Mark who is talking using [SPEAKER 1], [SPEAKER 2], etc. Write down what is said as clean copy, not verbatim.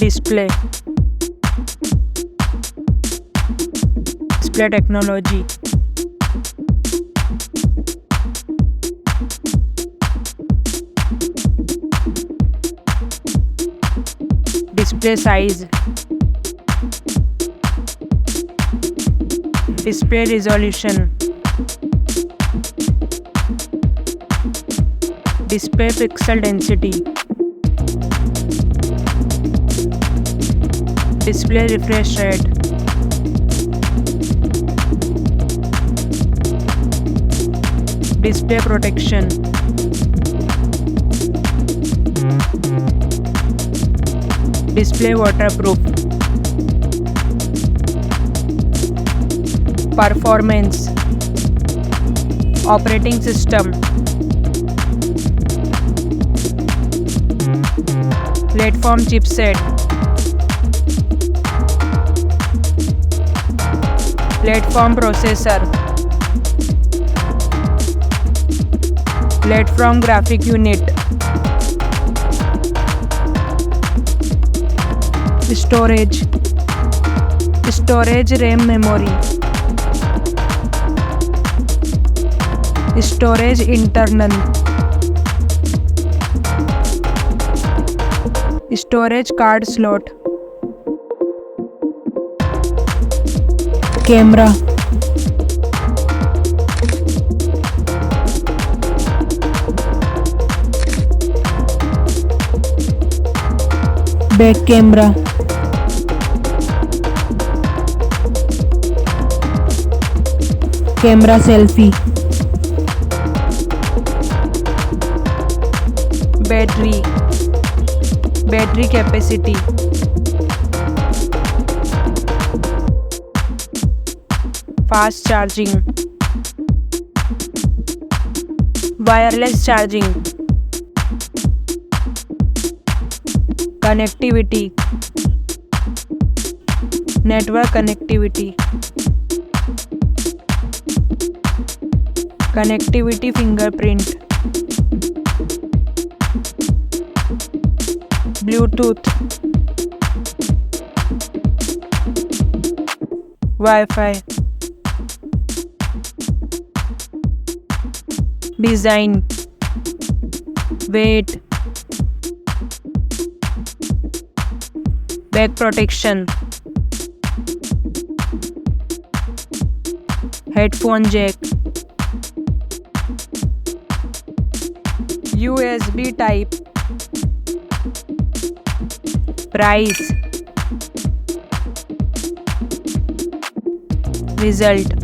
[SPEAKER 1] Display technology. Display size. Display resolution. Display pixel density. Display refresh rate. Display protection. Display waterproof. Performance. Operating system. Platform chipset. Platform processor. Platform graphic unit. Storage RAM memory. Storage internal. Storage card slot. Camera. Back camera. Camera selfie. Battery capacity. Fast charging. Wireless charging. Connectivity. Network connectivity. Connectivity fingerprint. Bluetooth. Wi-Fi. Design. Weight. Back protection. Headphone jack. USB type. Price. Result.